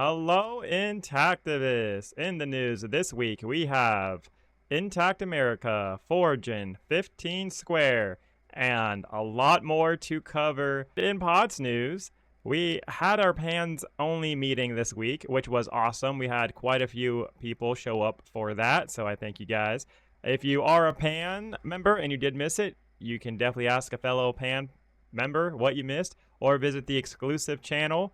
Hello, Intactivists! In the news this week, we have Intact America, Foregen, 15 Square, and a lot more to cover. In Pods news, we had our Pans only meeting this week, which was awesome. We had quite a few people show up for that, so I thank you guys. If you are a Pan member and you did miss it, you can definitely ask a fellow Pan member what you missed, or visit the exclusive channel.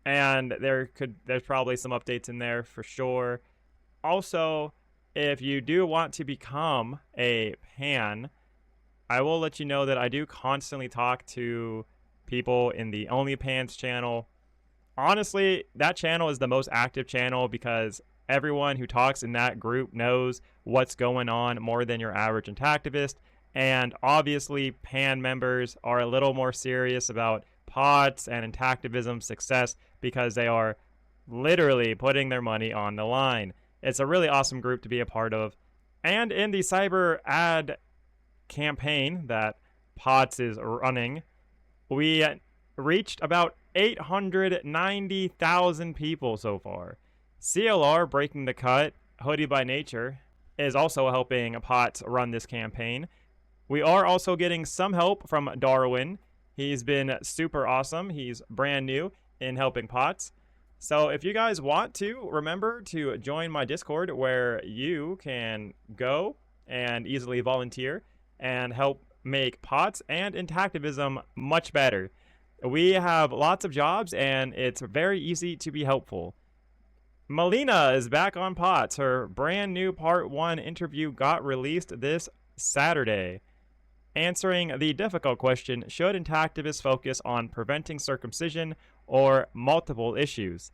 And there's probably some updates in there for sure. Also, if you do want to become a Pan, I will let you know that I do constantly talk to people in the Only Pans channel. Honestly, that channel is the most active channel because everyone who talks in that group knows what's going on more than your average Intactivist. And obviously, Pan members are a little more serious about POTS and Intactivism success because they are literally putting their money on the line. It's a really awesome group to be a part of. And in the cyber ad campaign that POTS is running, we reached about 890,000 people so far. CLR Breaking the Cut, Hoodie by Nature, is also helping POTS run this campaign. We are also getting some help from Darwin. He's been super awesome. He's brand new in helping POTS. So if you guys want to, remember to join my Discord where you can go and easily volunteer and help make POTS and Intactivism much better. We have lots of jobs and it's very easy to be helpful. Melina is back on POTS. Her brand new Part 1 interview got released this Saturday, answering the difficult question, should Intactivists focus on preventing circumcision or multiple issues?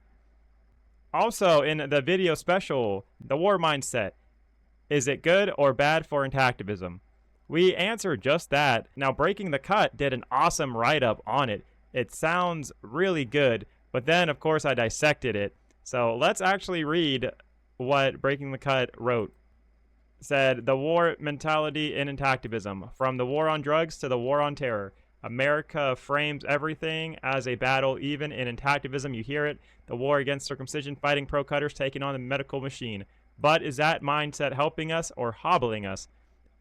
Also, in the video special, the war mindset, is it good or bad for Intactivism? We answered just that. Now, Breaking the Cut did an awesome write-up on it. It sounds really good, but then, of course, I dissected it. So let's actually read what Breaking the Cut wrote. Said, the war mentality in Intactivism, from the war on drugs to the war on terror. America frames everything as a battle. Even in Intactivism, you hear it. The war against circumcision, fighting pro-cutters, taking on the medical machine. But is that mindset helping us or hobbling us?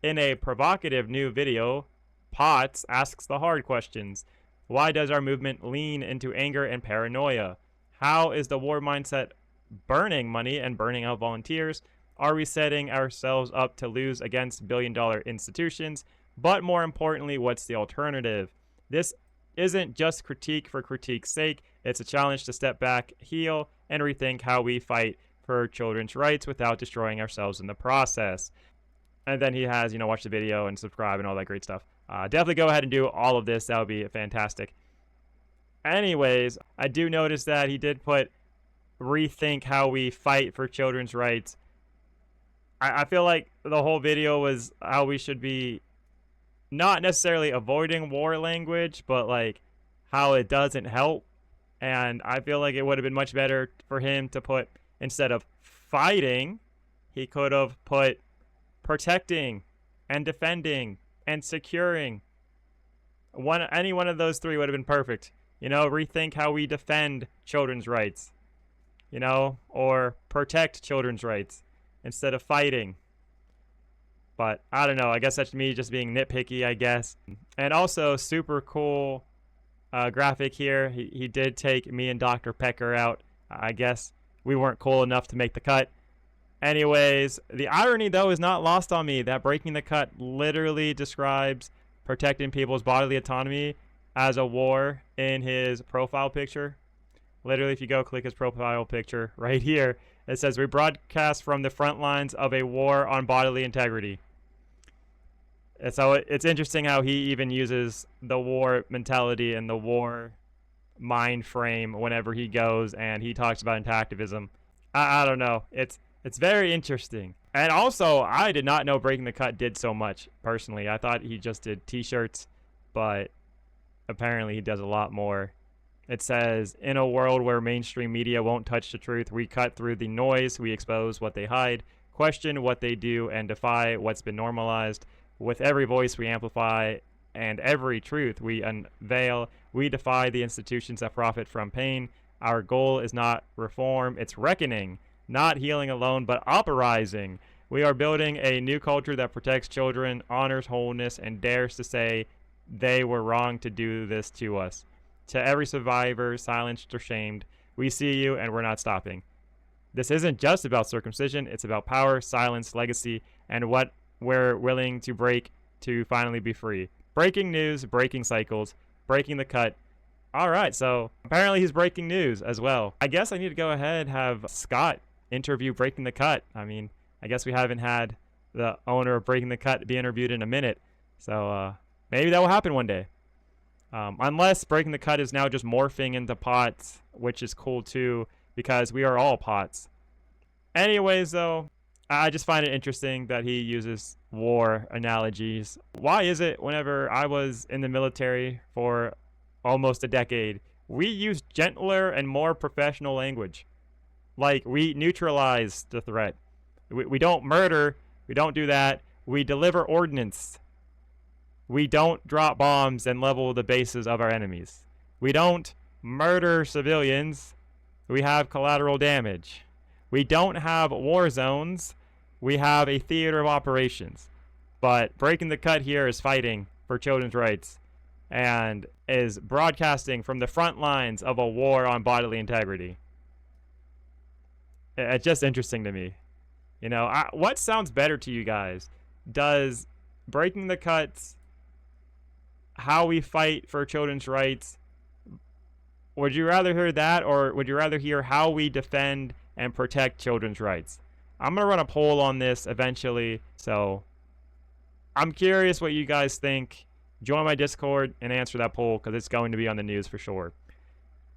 In a provocative new video, POTS asks the hard questions. Why does our movement lean into anger and paranoia? How is the war mindset burning money and burning out volunteers? Are we setting ourselves up to lose against billion-dollar institutions? But more importantly, what's the alternative? This isn't just critique for critique's sake. It's a challenge to step back, heal, and rethink how we fight for children's rights without destroying ourselves in the process. And then he has, watch the video and subscribe and all that great stuff. Definitely go ahead and do all of this. That would be fantastic. Anyways, I do notice that he did put rethink how we fight for children's rights. I feel like the whole video was how we should be not necessarily avoiding war language, but like how it doesn't help. And I feel like it would have been much better for him to put, instead of fighting, he could have put protecting and defending and securing. Any one of those three would have been perfect. Rethink how we defend children's rights, or protect children's rights instead of fighting. But I don't know, I guess that's me just being nitpicky, I guess. And also, super cool graphic here. He did take me and Dr. Pecker out. I guess we weren't cool enough to make the cut. Anyways, the irony, though, is not lost on me that Breaking the Cut literally describes protecting people's bodily autonomy as a war in his profile picture. Literally, if you go click his profile picture right here, it says, we broadcast from the front lines of a war on bodily integrity. And so it's interesting how he even uses the war mentality and the war mind frame whenever he goes and he talks about Intactivism. I don't know. It's very interesting. And also, I did not know Breaking the Cut did so much, personally. I thought he just did t-shirts, but apparently he does a lot more. It says, in a world where mainstream media won't touch the truth, we cut through the noise, we expose what they hide, question what they do, and defy what's been normalized. With every voice we amplify and every truth we unveil, we defy the institutions that profit from pain Our goal is not reform, it's reckoning, not healing alone, but uprising. We are building a new culture that protects children, honors wholeness, and dares to say they were wrong to do this to us. To every survivor, silenced or shamed, we see you and we're not stopping. This isn't just about circumcision, it's about power, silence, legacy, and what we're willing to break to finally be free. Breaking news, breaking cycles, breaking the cut. All right, so apparently he's breaking news as well. I guess I need to go ahead and have Scott interview Breaking the Cut. I mean, I guess we haven't had the owner of Breaking the Cut be interviewed in a minute. So maybe that will happen one day. Unless Breaking the Cut is now just morphing into pots, which is cool too, because we are all pots. Anyways, though, I just find it interesting that he uses war analogies. Why is it whenever I was in the military for almost a decade, we used gentler and more professional language? Like, we neutralize the threat. We don't murder. We don't do that. We deliver ordnance. We don't drop bombs and level the bases of our enemies. We don't murder civilians. We have collateral damage. We don't have war zones. We have a theater of operations. But Breaking the Cut here is fighting for children's rights and is broadcasting from the front lines of a war on bodily integrity. It's just interesting to me. You know, what sounds better to you guys? Does Breaking the Cuts, how we fight for children's rights, would you rather hear that, or would you rather hear how we defend and protect children's rights? I'm going to run a poll on this eventually, so I'm curious what you guys think. Join my Discord and answer that poll, because it's going to be on the news for sure.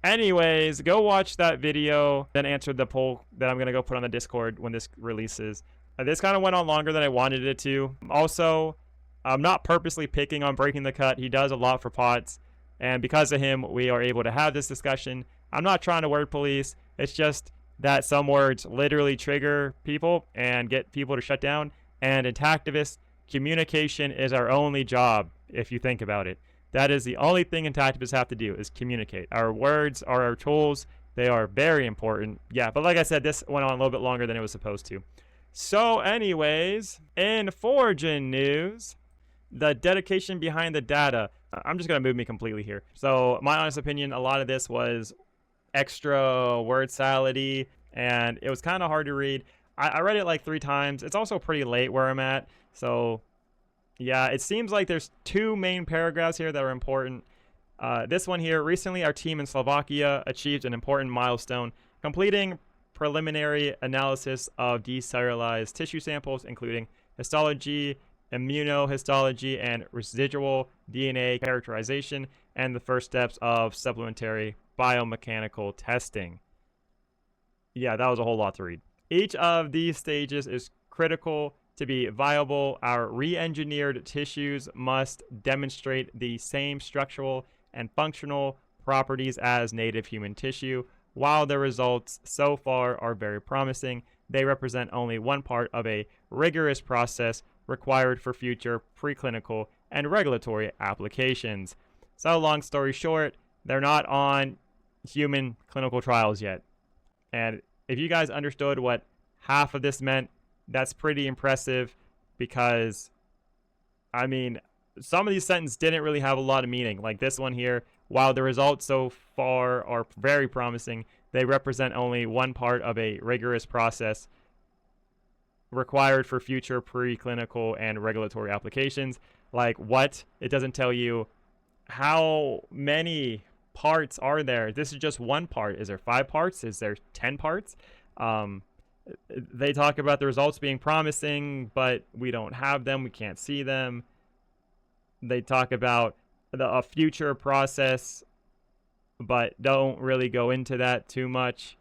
Anyways, go watch that video, then answer the poll that I'm going to go put on the Discord when this releases. This kind of went on longer than I wanted it to. Also, I'm not purposely picking on Breaking the Cut. He does a lot for pots, and because of him, we are able to have this discussion. I'm not trying to word police. It's just that some words literally trigger people and get people to shut down. And in Tactivist, communication is our only job, if you think about it. That is the only thing Intactivists have to do, is communicate. Our words are our tools. They are very important. Yeah, but like I said, this went on a little bit longer than it was supposed to. So anyways, in Foregen news, the dedication behind the data. I'm just going to move me completely here. So my honest opinion, a lot of this was extra word salad-y, and it was kind of hard to read. I read it like 3 times. It's also pretty late where I'm at, so yeah, it seems like there's 2 main paragraphs here that are important. This one here: recently our team in Slovakia achieved an important milestone, completing preliminary analysis of decellularized tissue samples, including histology, immunohistology, and residual DNA characterization, and the first steps of supplementary biomechanical testing. Yeah, that was a whole lot to read. Each of these stages is critical to be viable. Our re-engineered tissues must demonstrate the same structural and functional properties as native human tissue. While the results so far are very promising, they represent only one part of a rigorous process required for future preclinical and regulatory applications. So long story short, they're not on human clinical trials yet. And if you guys understood what half of this meant, that's pretty impressive, because, I mean, some of these sentences didn't really have a lot of meaning. Like this one here: while the results so far are very promising, they represent only one part of a rigorous process required for future preclinical and regulatory applications. Like, what? It doesn't tell you how many parts are there. This is just one part. Is there 5 parts? Is there 10 parts? They talk about the results being promising, but we don't have them. We can't see them. They talk about a future process, but don't really go into that too much.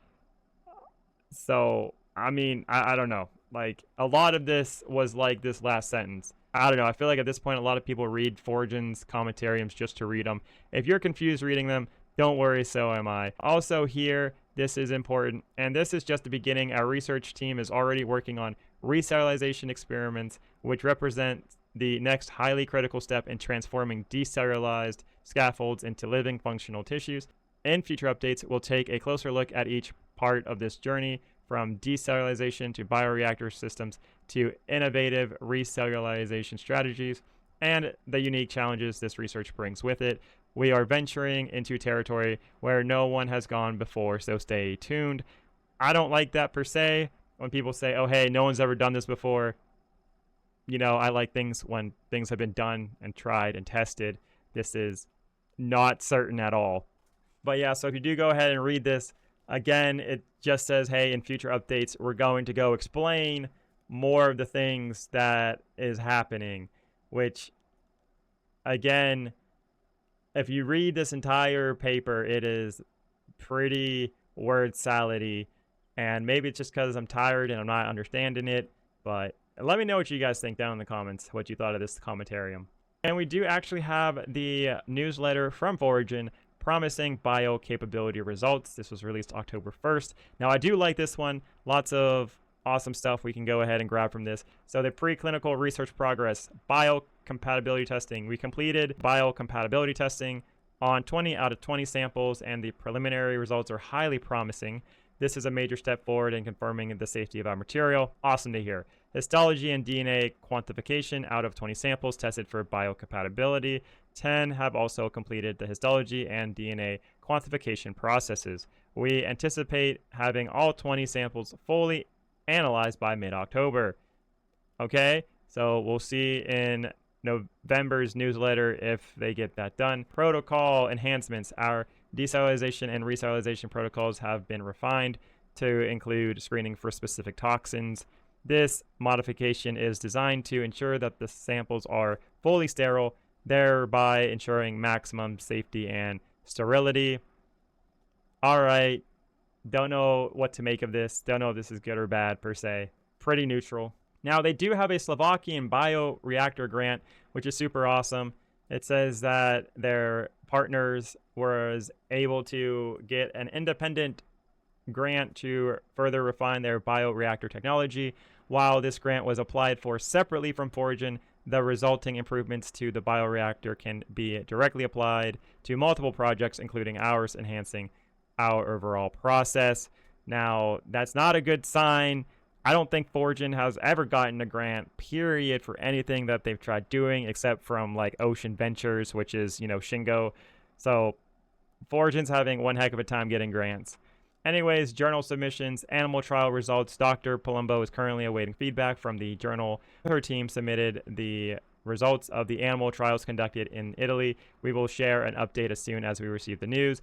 So, I mean, I don't know. Like, a lot of this was like this last sentence. I don't know. I feel like at this point, a lot of people read Foregen's commentariums just to read them. If you're confused reading them, don't worry, so am I. Also here, this is important, and this is just the beginning. Our research team is already working on recellularization experiments, which represent the next highly critical step in transforming decellularized scaffolds into living functional tissues. In future updates, we'll take a closer look at each part of this journey, from decellularization to bioreactor systems to innovative recellularization strategies, and the unique challenges this research brings with it. We are venturing into territory where no one has gone before, so stay tuned. I don't like that per se. When people say, oh, hey, no one's ever done this before, I like things when things have been done and tried and tested. This is not certain at all. But yeah, so if you do go ahead and read this, again, it just says, hey, in future updates, we're going to go explain more of the things that is happening, which, again, if you read this entire paper, it is pretty word salad-y, and maybe it's just because I'm tired and I'm not understanding it, but let me know what you guys think down in the comments, what you thought of this commentarium. And we do actually have the newsletter from Foregen promising bio capability results. This was released October 1st. Now, I do like this one. Lots of awesome stuff we can go ahead and grab from this. So the preclinical research progress, biocompatibility testing. We completed biocompatibility testing on 20 out of 20 samples, and the preliminary results are highly promising. This is a major step forward in confirming the safety of our material. Awesome to hear. Histology and DNA quantification out of 20 samples tested for biocompatibility. 10 have also completed the histology and DNA quantification processes. We anticipate having all 20 samples fully analyzed by mid-October. Okay, so we'll see in November's newsletter if they get that done. Protocol enhancements. Our decellularization and recellularization protocols have been refined to include screening for specific toxins. This modification is designed to ensure that the samples are fully sterile, thereby ensuring maximum safety and sterility. All right, don't know what to make of this. Don't know if this is good or bad per se. Pretty neutral. Now, they do have a Slovakian bioreactor grant, which is super awesome. It says that their partners was able to get an independent grant to further refine their bioreactor technology. While this grant was applied for separately from Foregen, the resulting improvements to the bioreactor can be directly applied to multiple projects, including ours, enhancing our overall process. Now, that's not a good sign. I don't think Foregen has ever gotten a grant, period, for anything that they've tried doing, except from like Ocean Ventures, which is, Shingo. So Foregen's having one heck of a time getting grants. Anyways, journal submissions, animal trial results. Dr. Palumbo is currently awaiting feedback from the journal. Her team submitted the results of the animal trials conducted in Italy. We will share an update as soon as we receive the news.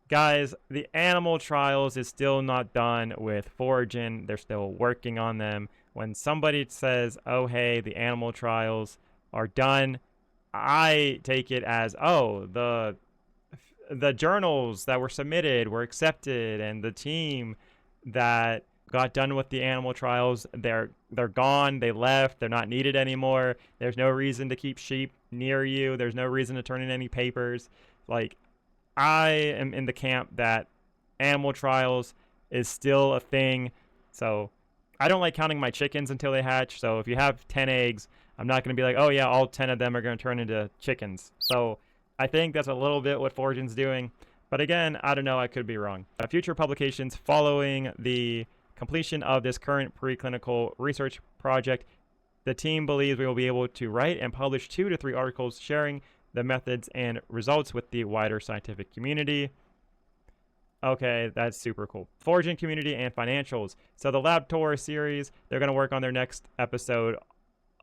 Guys, the animal trials is still not done with Foregen. They're still working on them. When somebody says, oh, hey, the animal trials are done, I take it as, oh, the journals that were submitted were accepted, and the team that got done with the animal trials, they're gone, they left, they're not needed anymore. There's no reason to keep sheep near you. There's no reason to turn in any papers. Like, I am in the camp that animal trials is still a thing. So I don't like counting my chickens until they hatch. So if you have 10 eggs, I'm not going to be like, oh yeah, all 10 of them are going to turn into chickens. So I think that's a little bit what Foregen's doing. But again, I don't know. I could be wrong. Future publications following the completion of this current preclinical research project, the team believes we will be able to write and publish 2 to 3 articles sharing the methods and results with the wider scientific community. Okay, that's super cool. Foregen community and financials. So the Lab Tour series, they're going to work on their next episode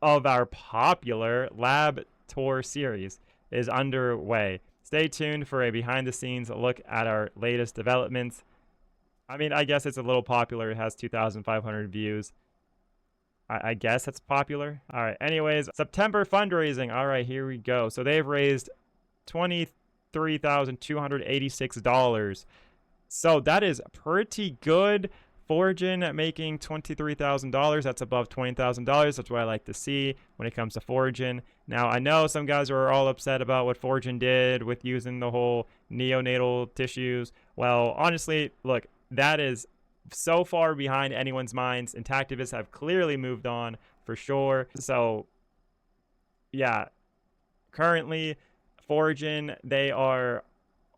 of our popular Lab Tour series is underway. Stay tuned for a behind-the-scenes look at our latest developments. I mean, I guess it's a little popular. It has 2,500 views. I guess it's popular. All right. Anyways, September fundraising. All right, here we go. So they've raised $23,286. So that is pretty good. Foregen making $23,000. That's above $20,000. That's what I like to see when it comes to Foregen. Now, I know some guys are all upset about what Foregen did with using the whole neonatal tissues. Well, honestly, look, that is so far behind anyone's minds. Intactivists have clearly moved on for sure. So, yeah, currently, Foregen, they are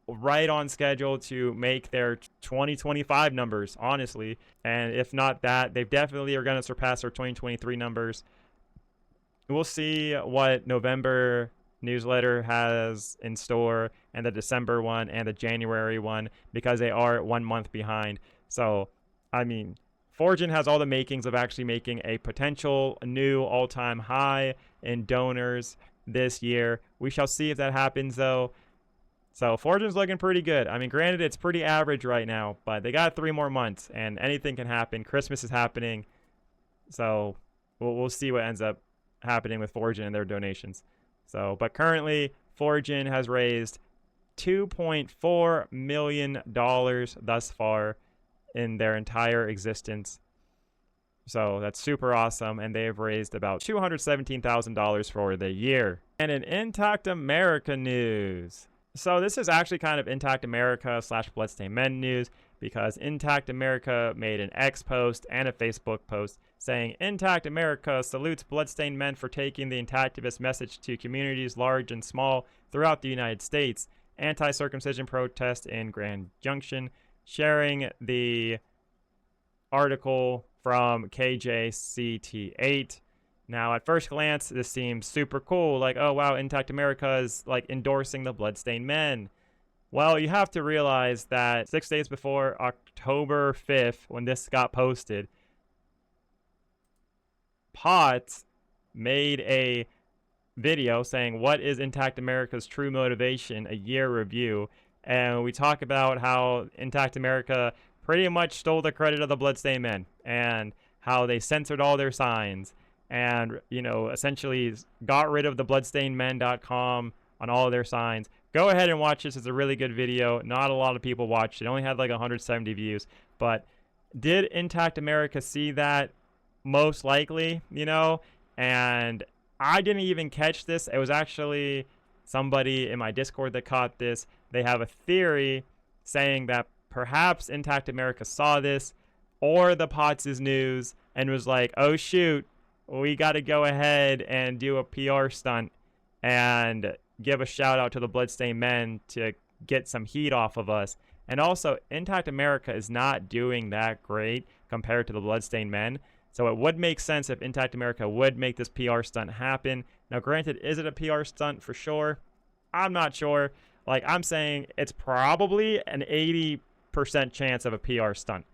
right on schedule to make their 2025 numbers, honestly. And if not that, they definitely are going to surpass their 2023 numbers. We'll see what November newsletter has in store, and the December one and the January one, because they are 1 month behind. So, I mean, Foregen has all the makings of actually making a potential new all-time high in donors this year. We shall see if that happens, though. So Foregen's looking pretty good. I mean, granted, it's pretty average right now, but they got 3 more months, and anything can happen. Christmas is happening, so we'll see what ends up happening with Foregen and their donations. So, but currently, Foregen has raised $2.4 million thus far in their entire existence. So that's super awesome, and they have raised about $217,000 for the year. And in Intact America news. So this is actually kind of Intact America / Bloodstained Men news, because Intact America made an X post and a Facebook post saying, Intact America salutes Bloodstained Men for taking the intactivist message to communities large and small throughout the United States. Anti-circumcision protest in Grand Junction, sharing the article from KJCT8. Now, at first glance, this seems super cool. Like, oh, wow, Intact America is, like, endorsing the Bloodstained Men. Well, you have to realize that 6 days before October 5th, when this got posted, Potts made a video saying, what is Intact America's true motivation? A year review. And we talk about how Intact America pretty much stole the credit of the Bloodstained Men, and how they censored all their signs, and, you know, essentially got rid of the bloodstainedmen.com on all of their signs. Go ahead and watch this. It's a really good video. Not a lot of people watched it. It only had like 170 views. But did Intact America see that? Most likely, you know? And I didn't even catch this. It was actually somebody in my Discord that caught this. They have a theory saying that perhaps Intact America saw this, or the Potts' news, and was like, oh shoot, we got to go ahead and do a PR stunt and give a shout out to the Bloodstained Men to get some heat off of us. And also, Intact America is not doing that great compared to the Bloodstained Men. So it would make sense if Intact America would make this PR stunt happen. Now, granted, is it a PR stunt for sure? I'm not sure. Like, I'm saying it's probably an 80% chance of a PR stunt.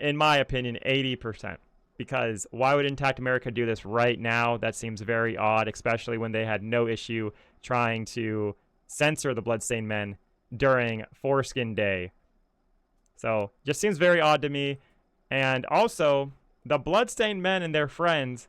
In my opinion, 80%. Because why would Intact America do this right now? That seems very odd, especially when they had no issue trying to censor the Bloodstained Men during Foreskin Day. So, just seems very odd to me. And also, the Bloodstained Men and their friends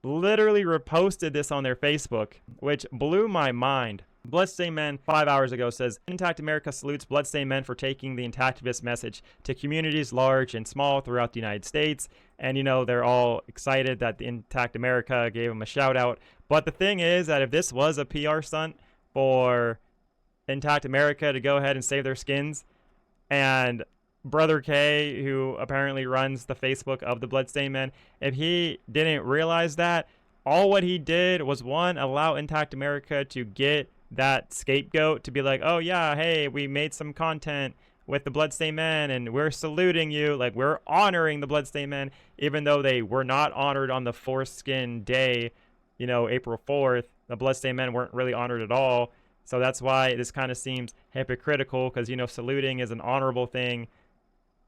literally reposted this on their Facebook, which blew my mind. Bloodstained Men 5 hours ago says, Intact America salutes Bloodstained Men for taking the intactivist message to communities large and small throughout the United States. And, you know, they're all excited that the Intact America gave them a shout out. But the thing is that if this was a PR stunt for Intact America to go ahead and save their skins, and Brother K, who apparently runs the Facebook of the Bloodstained Men, if he didn't realize that, all what he did was, one, allow Intact America to get that scapegoat to be like, oh yeah, hey, we made some content with the Bloodstained Men and we're saluting you, like we're honoring the Bloodstained Men, even though they were not honored on the Foreskin Day, you know, April 4th. The Bloodstained Men weren't really honored at all. So that's why this kind of seems hypocritical, because, you know, saluting is an honorable thing.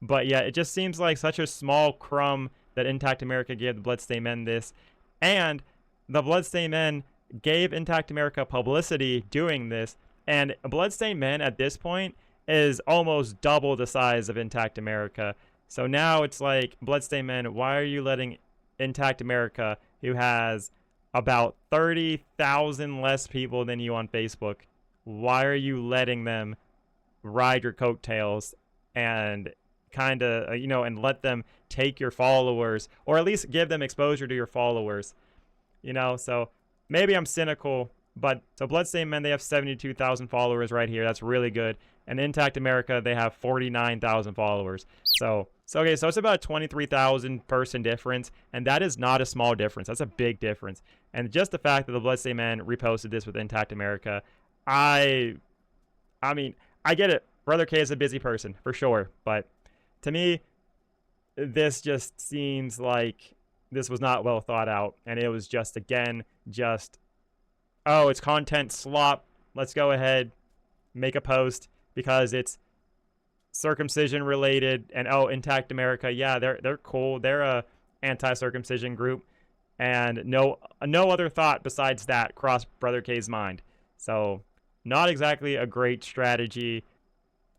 But yeah, it just seems like such a small crumb that Intact America gave the Bloodstained Men this. And the Bloodstained Men gave Intact America publicity doing this. And Bloodstained Men at this point is almost double the size of Intact America. So now it's like, Bloodstained Men, why are you letting Intact America, who has about 30,000 less people than you on Facebook, why are you letting them ride your coattails and kind of, you know, and let them take your followers, or at least give them exposure to your followers, you know? So maybe I'm cynical, but so Bloodstained Men, they have 72,000 followers right here. That's really good. And Intact America, they have 49,000 followers. So okay, so it's about a 23,000 person difference, and that is not a small difference. That's a big difference. And just the fact that the Bloodstained Men reposted this with Intact America, I mean, I get it. Brother K is a busy person for sure, but to me, this just seems like this was not well thought out, and it was just, again, just, oh, it's content slop. Let's go ahead, make a post because it's circumcision related, and oh, Intact America, yeah, they're cool. They're a anti-circumcision group, and no other thought besides that crossed Brother K's mind. So not exactly a great strategy.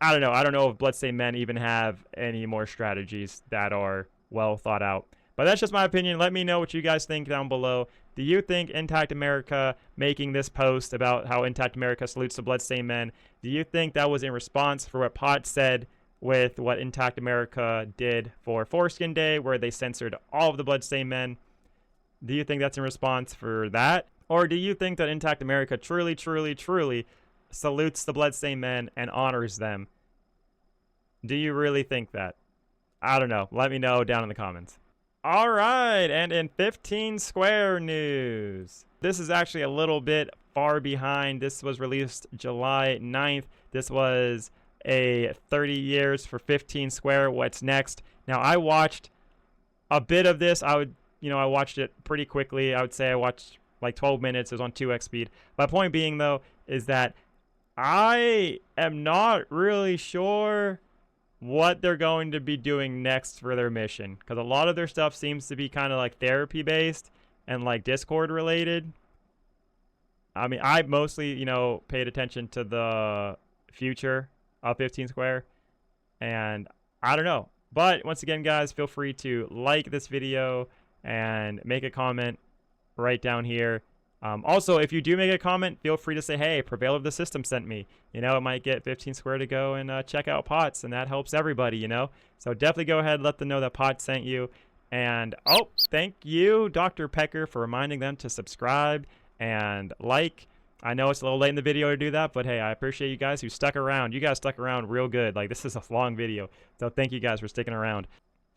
I don't know. I don't know if Bloodstained Men even have any more strategies that are well thought out. But that's just my opinion. Let me know what you guys think down below. Do you think Intact America making this post about how Intact America salutes the Bloodstained Men, do you think that was in response for what Pot said with what Intact America did for Foreskin Day, where they censored all of the Bloodstained Men? Do you think that's in response for that? Or do you think that Intact America truly, truly, truly salutes the Bloodstained Men and honors them? Do you really think that? I don't know. Let me know down in the comments. All right, and in 15 Square news, this is actually a little bit far behind. This was released July 9th. This was a 30 years for 15 Square. What's next? Now, I watched a bit of this. I watched it pretty quickly. I would say I watched like 12 minutes. It was on 2x speed. My point being, though, is that I am not really sure what they're going to be doing next for their mission, because a lot of their stuff seems to be kind of like therapy based and like Discord related. I mean, I mostly, paid attention to the future of 15 Square, and I don't know. But once again, guys, feel free to like this video and make a comment right down here. Also, if you do make a comment, feel free to say, hey, Prevail of the System sent me. It might get 15 Square to go and check out Pots, and that helps everybody, So definitely go ahead, let them know that Pots sent you. And, oh, thank you, Dr. Pecker, for reminding them to subscribe and like. I know it's a little late in the video to do that, but hey, I appreciate you guys who stuck around. You guys stuck around real good. Like, this is a long video, so thank you guys for sticking around.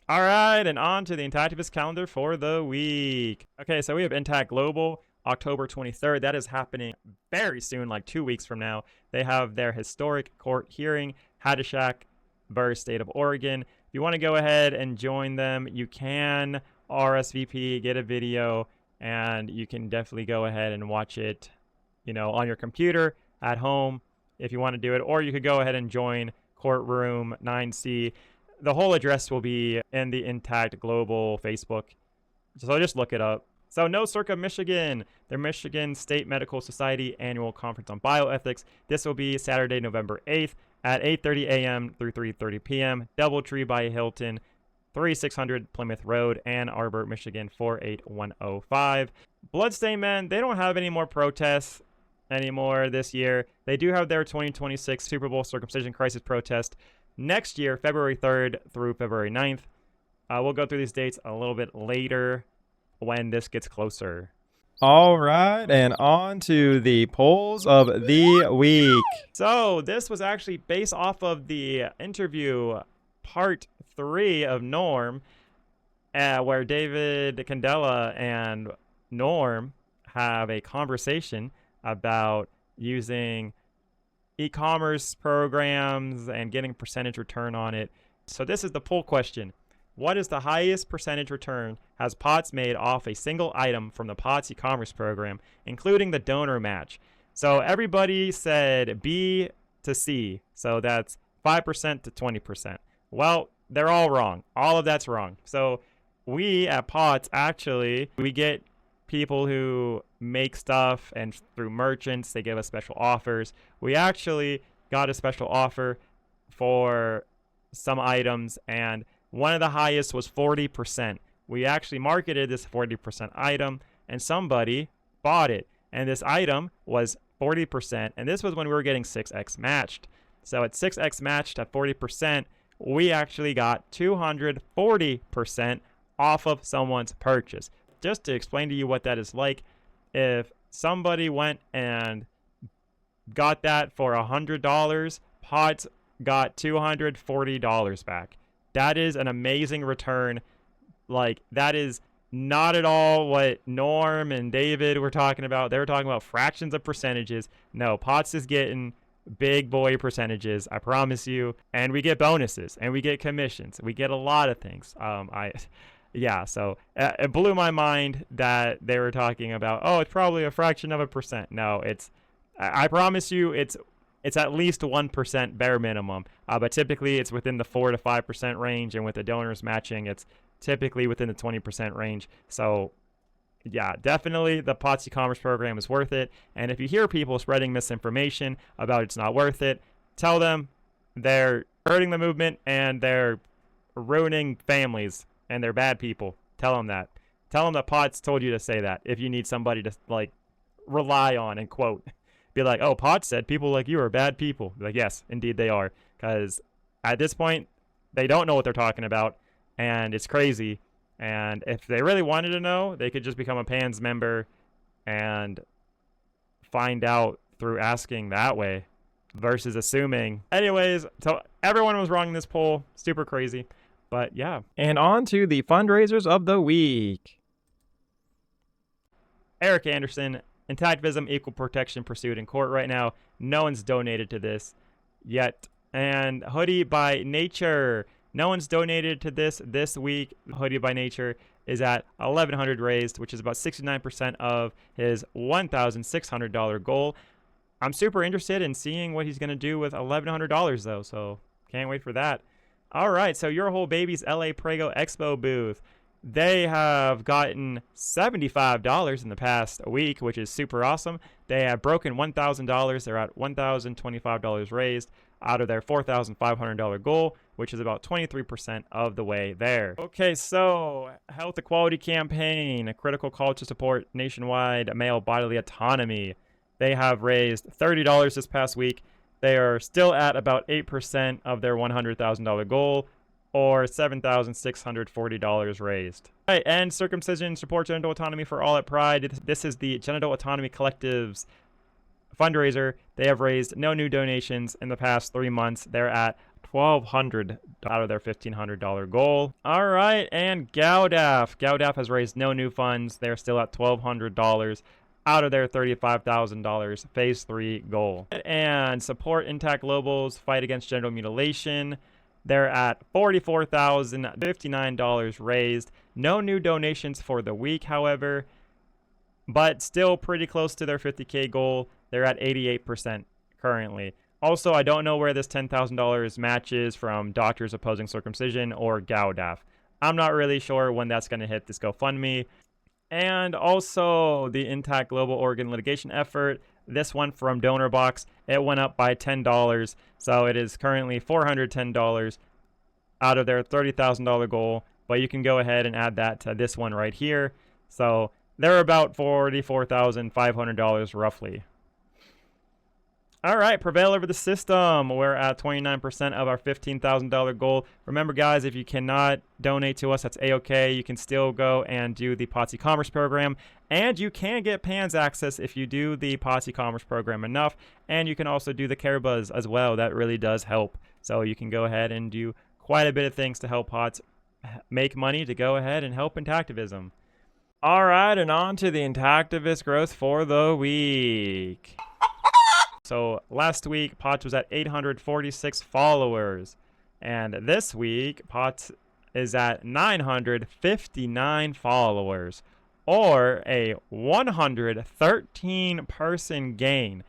All right, and on to the Intactivist calendar for the week. Okay, so we have Intact Global, October 23rd. That is happening very soon, like 2 weeks from now. They have their historic court hearing, Hadishak versus State of Oregon. If you want to go ahead and join them, you can RSVP, get a video, and you can definitely go ahead and watch it, on your computer at home if you want to do it, or you could go ahead and join Courtroom 9C. The whole address will be in the Intact Global Facebook, so just look it up. So No Circa Michigan, their Michigan State Medical Society Annual Conference on Bioethics. This will be Saturday, November 8th at 8:30 a.m. through 3:30 p.m. Doubletree by Hilton, 3600 Plymouth Road, Ann Arbor, Michigan, 48105. Bloodstained Men, they don't have any more protests anymore this year. They do have their 2026 Super Bowl Circumcision Crisis protest next year, February 3rd through February 9th. We'll go through these dates a little bit later when this gets closer. All right, and on to the polls of the week. So this was actually based off of the interview part 3 of Norm, where David Candela and Norm have a conversation about using e-commerce programs and getting percentage return on it. So this is the poll question. What is the highest percentage return has Pots made off a single item from the Pots e-commerce program, including the donor match? So everybody said B to C. So that's 5% to 20%. Well, they're all wrong. All of that's wrong. So we at Pots, actually, we get people who make stuff, and through merchants, they give us special offers. We actually got a special offer for some items, and one of the highest was 40%. We actually marketed this 40% item, and somebody bought it. And this item was 40%, and this was when we were getting 6x matched. So at 6x matched at 40%, we actually got 240% off of someone's purchase. Just to explain to you what that is like, if somebody went and got that for $100, Pots got $240 back. That is an amazing return. Like, that is not at all what Norm and David were talking about. They were talking about fractions of percentages. No, Pots is getting big boy percentages, I promise you. And we get bonuses, and we get commissions. We get a lot of things. Yeah, so it blew my mind that they were talking about, oh, it's probably a fraction of a percent. No, I promise you, it's at least 1% bare minimum. But typically it's within the 4 to 5% range, and with the donors matching, it's typically within the 20% range. So yeah, definitely the POTS e-commerce program is worth it. And if you hear people spreading misinformation about it's not worth it, tell them they're hurting the movement and they're ruining families and they're bad people. Tell them that. Tell them that POTS told you to say that if you need somebody to like rely on and quote. Be like, oh, POTS said people like you are bad people. Be like, yes, indeed they are. Because at this point, they don't know what they're talking about, and it's crazy. And if they really wanted to know, they could just become a PANS member and find out through asking that way versus assuming. Anyways, so everyone was wrong in this poll. Super crazy. But yeah. And on to the fundraisers of the week. Eric Anderson, Intactivism, Equal Protection pursued in court right now. No one's donated to this yet. And Hoodie by Nature. No one's donated to this week. Hoodie by Nature is at $1,100 raised, which is about 69% of his $1,600 goal. I'm super interested in seeing what he's going to do with $1,100 though, so can't wait for that. All right, so Your Whole Baby's LA Prego Expo booth. They have gotten $75 in the past week, which is super awesome. They have broken $1,000. They're at $1,025 raised out of their $4,500 goal, which is about 23% of the way there. Okay, so Health Equality Campaign, a critical call to support nationwide male bodily autonomy. They have raised $30 this past week. They are still at about 8% of their $100,000 goal, or $7,640 raised. All right, and Circumcision Support Genital Autonomy for All at Pride. This is the Genital Autonomy Collective's fundraiser. They have raised no new donations in the past 3 months. They're at $1,200 out of their $1,500 goal. All right, and GAUDAF. GAUDAF has raised no new funds. They're still at $1,200 out of their $35,000 phase 3 goal. And Support Intact Global's fight against genital mutilation. They're at $44,059 raised. No new donations for the week, however, but still pretty close to their 50K goal. They're at 88% currently. Also, I don't know where this $10,000 matches from Doctors Opposing Circumcision or GAUDAF. I'm not really sure when that's going to hit this GoFundMe. And also the Intact Global Organ Litigation Effort. This one from DonorBox, it went up by $10, so it is currently $410 out of their $30,000 goal, but you can go ahead and add that to this one right here. So they're about $44,500 roughly. All right, Prevail over the system. We're at 29% of our $15,000 goal. Remember, guys, if you cannot donate to us, that's A-OK. You can still go and do the POTS e-commerce program, and you can get PANS access if you do the POTS e-commerce program enough, and you can also do the Care Buzz as well. That really does help. So you can go ahead and do quite a bit of things to help POTS make money to go ahead and help Intactivism. All right, and on to the Intactivist growth for the week. So last week, POTS was at 846 followers. And this week, POTS is at 959 followers, or a 113-person gain.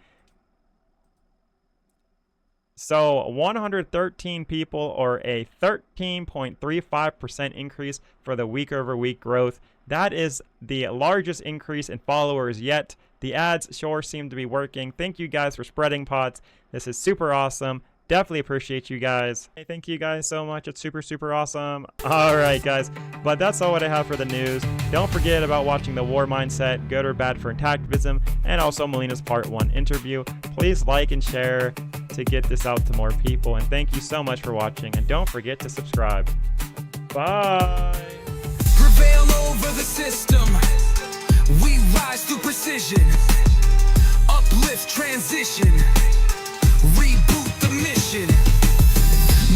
So 113 people, or a 13.35% increase for the week-over-week growth. That is the largest increase in followers yet. The ads sure seem to be working. Thank you guys for spreading POTS. This is super awesome. Definitely appreciate you guys. Hey, thank you guys so much. It's super, super awesome. All right, guys. But that's all what I have for the news. Don't forget about watching the War Mindset, Good or Bad for Intactivism, and also Melina's Part 1 interview. Please like and share to get this out to more people. And thank you so much for watching. And don't forget to subscribe. Bye. Prevail over the system. We rise through precision. Uplift transition. Reboot the mission.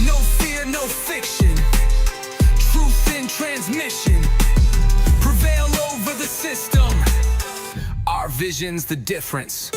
No fear, no fiction. Truth in transmission. Prevail over the system. Our vision's the difference.